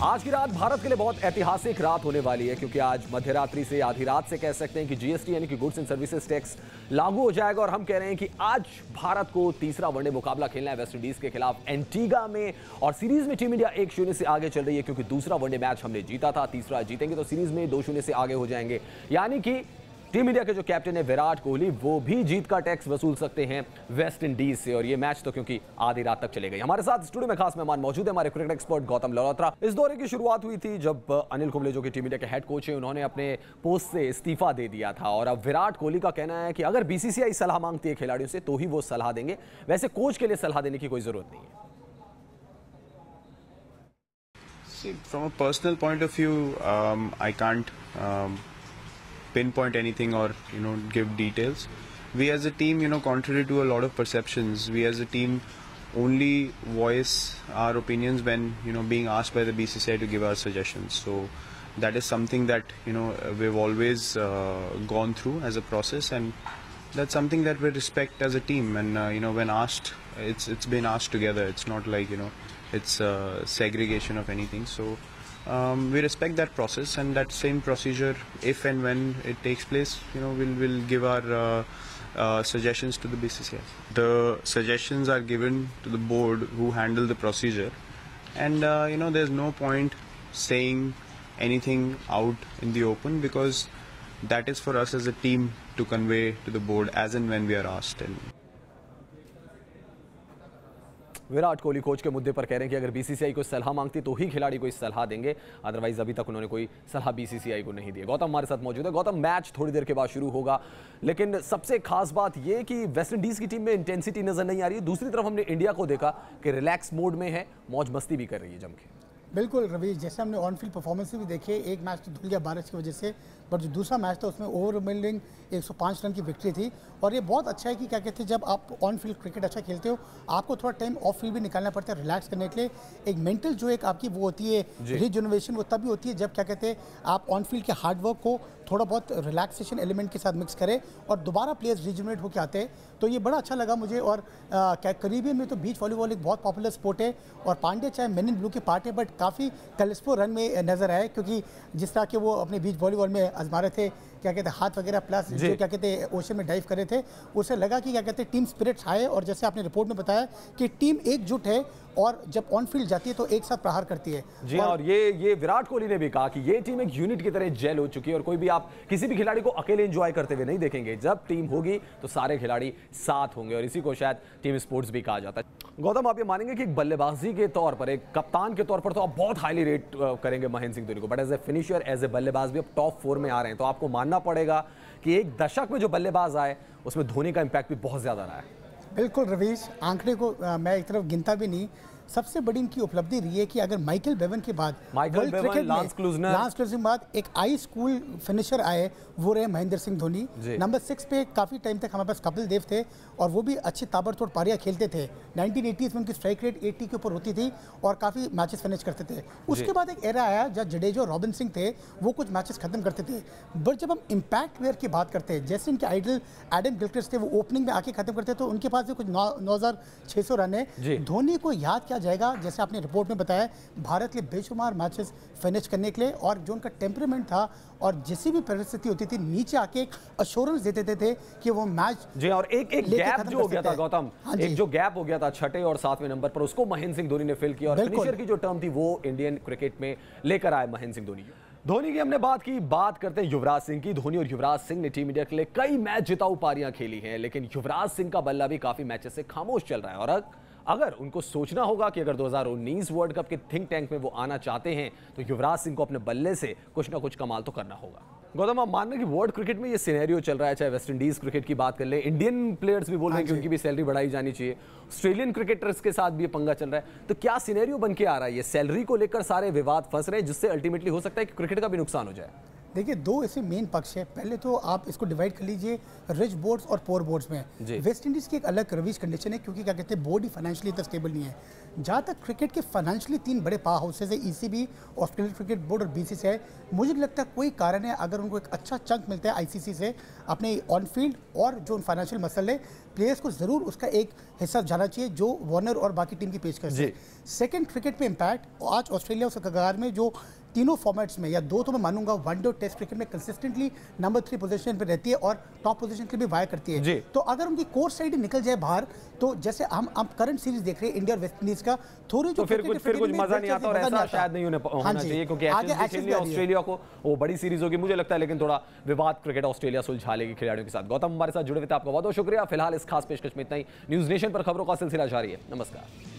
आज की रात भारत के लिए बहुत ऐतिहासिक रात होने वाली है, क्योंकि आज मध्यरात्रि से आधी रात से कह सकते हैं कि जीएसटी यानी कि गुड्स एंड सर्विसेज टैक्स लागू हो जाएगा। और हम कह रहे हैं कि आज भारत को तीसरा वनडे मुकाबला खेलना है वेस्ट इंडीज के खिलाफ एंटीगा में। और सीरीज में टीम इंडिया 1-0 से आगे चल रही है, क्योंकि दूसरा वनडे मैच हमने जीता था, तीसरा जीतेंगे तो सीरीज में 2-0 से आगे हो जाएंगे। यानी कि टीम इंडिया के जो कैप्टन है विराट कोहली, वो भी जीत का टैक्स वसूल सकते हैं वेस्ट इंडीज से। और ये मैच तो क्योंकि आधी रात तक चले गई। हमारे साथ स्टूडियो में खास मेहमान मौजूद है, हमारे क्रिकेट एक्सपर्ट गौतम लहरोत्रा। इस दौरे की शुरुआत हुई थी जब अनिल कुंबले जो कि टीम इंडिया के हेड कोच है, उन्होंने अपने पोस्ट से इस्तीफा दे दिया था। और अब विराट कोहली का कहना है कि अगर बीसीसीआई सलाह मांगती है खिलाड़ियों से तो ही वो सलाह देंगे, वैसे कोच के लिए सलाह देने की कोई जरूरत नहीं है। From a personal point of view, I can't pinpoint anything or give details. We as a team, contrary to a lot of perceptions, we as a team only voice our opinions when being asked by the BCCI to give our suggestions. So that is something that we've always gone through as a process, and that's something that we respect as a team. And when asked, it's been asked together. It's not like it's segregation of anything. So we respect that process, and that same procedure, if and when it takes place, we'll give our suggestions to the BCCI. The suggestions are given to the board who handle the procedure, and there's no point saying anything out in the open, because that is for us as a team to convey to the board as and when we are asked. And Virat Kohli coach के मुद्दे पर कह रहे हैं कि अगर BCCI को सलाह मांगती तो ही खिलाड़ी को सलाह देंगे, अदरवाइज अभी तक उन्होंने कोई सलाह बीसीसीआई को नहीं दी है। गौतम हमारे साथ मौजूद है। गौतम, मैच थोड़ी देर के बाद शुरू होगा, लेकिन सबसे खास बात यह कि वेस्ट इंडीज की टीम में इंटेंसिटी नजर नहीं आ रही है। दूसरी तरफ हमने इंडिया को देखा कि रिलैक्स मोड में है, मौज मस्ती भी कर रही है जम के। बिल्कुल रवि, जैसे हमने ऑन फील्ड परफॉर्मेंस भी देखे, एक मैच तो धुल गया बारिश की वजह से, पर जो दूसरा मैच था उसमें ओवरवेलमिंग 105 रन की विक्ट्री थी। और ये बहुत अच्छा है कि क्या कहते हैं, जब आप ऑन फील्ड क्रिकेट अच्छा खेलते हो, आपको थोड़ा टाइम ऑफ फील्ड भी निकालना पड़ता है रिलैक्स करने के लिए। एक मेंटल जो एक आपकी वो होती है रीजनरेशन, वो तभी होती है जब क्या कहते हैं आप ऑन फील्ड के हार्डवर्क को थोड़ा बहुत रिलैक्सेशन एलिमेंट के साथ मिक्स करें और दोबारा प्लेयर्स रीजनरेट होकर आते हैं। तो ये बड़ा अच्छा लगा मुझे। और करीबियन में तो बीच वॉलीबॉल एक बहुत पॉपुलर स्पोर्ट है, और पांड्या चाहे मेन इन ब्लू के पार्ट है, बट काफ़ी कलिस्पो रन में नजर आए, क्योंकि जिस तरह के वो अपने बीच वॉलीबॉल में आजमा रहे थे, क्या कहते हैं हाथ वगैरह प्लस जो क्या कहते हैं ओशन में डाइव कर रहे थे, उससे लगा कि क्या कहते हैं टीम स्पिरिट्स आए। और जैसे आपने रिपोर्ट में बताया कि टीम एकजुट है और जब ऑन फील्ड जाती है तो एक साथ प्रहार करती है। जी, और ये विराट कोहली ने भी कहा कि ये टीम एक यूनिट की तरह जेल हो चुकी है, और कोई भी आप किसी भी खिलाड़ी को अकेले एंजॉय करते हुए नहीं देखेंगे। जब टीम होगी तो सारे खिलाड़ी साथ होंगे, और इसी को शायद टीम स्पोर्ट्स भी कहा जाता है। गौतम, आप ये मानेंगे कि एक बल्लेबाजी के तौर पर, एक कप्तान के तौर पर तो आप बहुत हाईली रेट करेंगे महेंद्र सिंह धोनी को, but as a finisher, as a बल्लेबाज भी अब टॉप 4 में आ रहे हैं, तो आपको मानना पड़ेगा कि एक दशक में जो बल्लेबाज आए उसमें धोनी का इंपैक्ट भी बहुत ज्यादा रहा है। बिल्कुल रवीश, आंकड़े को मैं एक तरफ गिनता भी नहीं, सबसे बड़ी इनकी उपलब्धि रही है कि अगर माइकल बेवन के बाद लांस क्लूजनर के बाद एक आई स्कूल फिनिशर आए, वो रहे महेंद्र सिंह धोनी। नंबर 6 पे काफ़ी टाइम तक हमारे पास कपिल देव थे, और वो भी अच्छी ताबड़तोड़ पारियां खेलते थे। 1980s में उनकी स्ट्राइक रेट 80 के ऊपर होती थी और काफ़ी मैचेस फिनिश करते थे। उसके बाद एक एरा आया जब जडेजा और रॉबिन सिंह थे, वो कुछ मैचेस खत्म करते थे। बट जब हम इम्पैक्ट प्लेयर की बात करते हैं, जैसे इनके आइडल एडम गिलक्रिस्ट थे, वो ओपनिंग में आके खत्म करते, तो उनके पास भी कुछ 9600 रन है। धोनी को याद किया जाएगा, जैसे आपने रिपोर्ट में बताया, भारत के बेशुमार मैचेस फिनिश करने के लिए, और जो उनका टेम्परामेंट था, और जिस भी परिस्थिति होती थी नीचे आके एक अश्योरेंस देते थे कि वो मैच जी। और एक गैप जो हो गया था गौतम, एक जो गैप हो गया था 6 और 7वें नंबर पर, उसको महेंद्र सिंह धोनी ने फिल किया, और फिनिशर की जो टर्म थी वो इंडियन क्रिकेट में लेकर आए महेंद्र सिंह धोनी की हमने बात करते हैं युवराज सिंह की। धोनी और युवराज सिंह ने टीम इंडिया के लिए कई मैच जिताऊ पारियां खेली हैं, लेकिन युवराज सिंह का बल्ला भी काफी मैचेस से खामोश चल रहा है। और अगर उनको सोचना होगा कि अगर 2019 वर्ल्ड कप के थिंक टैंक में वो आना चाहते हैं, तो युवराज सिंह को अपने बल्ले से कुछ ना कुछ कमाल तो करना होगा। गौतम, आप मान रहे हैं कि वर्ल्ड क्रिकेट में ये सिनेरियो चल रहा है, चाहे वेस्ट इंडीज क्रिकेट की बात कर ले, इंडियन प्लेयर्स भी बोल रहे हैं कि उनकी भी सैलरी बढ़ाई जानी चाहिए, ऑस्ट्रेलियन क्रिकेटर्स के साथ भी ये पंगा चल रहा है, तो क्या सिनेरियो बन के आ रहा है? ये सैलरी को लेकर सारे विवाद फंस रहे हैं, जिससे अल्टीमेटली हो सकता है कि क्रिकेट का भी नुकसान हो जाए। देखिए, दो ऐसे मेन पक्ष है। पहले तो आप इसको डिवाइड कर लीजिए रिच बोर्ड्स और पोर बोर्ड्स में। वेस्ट इंडीज़ की एक अलग रविश कंडीशन है, क्योंकि क्या कहते हैं, बोर्ड ही फाइनेंशियली इतना स्टेबल नहीं है। जहाँ तक क्रिकेट के फाइनेंशियली 3 बड़े पावर हाउसेज है, ECB, ऑस्ट्रेलियन क्रिकेट बोर्ड और BCCI, मुझे नहीं लगता कोई कारण है अगर उनको एक अच्छा चंक मिलता है ICC से अपने ऑन फील्ड और जो फाइनेंशियल मसले, प्लेयर्स को ज़रूर उसका एक हिस्सा जाना चाहिए जो वार्नर और बाकी टीम की पेशकश है। सेकंड, क्रिकेट पे इम्पैक्ट, आज ऑस्ट्रेलिया उस कगार में जो तीनों फॉर्मेट्स में, या 2 तो मैं मानूंगा, वनडे और टेस्ट क्रिकेट में कंसिस्टेंटली नंबर 3 पोजीशन पे रहती है और टॉप पोजीशन के लिए भी वाया करती है। तो अगर उनकी कोर साइड निकल जाए बाहर, तो जैसे हम करंट सीरीज देख रहे हैं इंडिया और वेस्ट इंडीज का, थोड़ी तो फिर कुछ मजा नहीं आता और ऐसा शायद नहीं होना चाहिए, क्योंकि ऑस्ट्रेलिया को वो बड़ी सीरीज होगी मुझे लगता है, लेकिन थोड़ा विवाद क्रिकेट ऑस्ट्रेलिया सुलझा लेगी खिलाड़ियों के साथ। गौतम हमारे साथ जुड़े हुए थे, आपका बहुत बहुत शुक्रिया। फिलहाल इस खास पेशकश में इतना ही। न्यूज नेशन पर खबरों का सिलसिला जारी है। नमस्कार।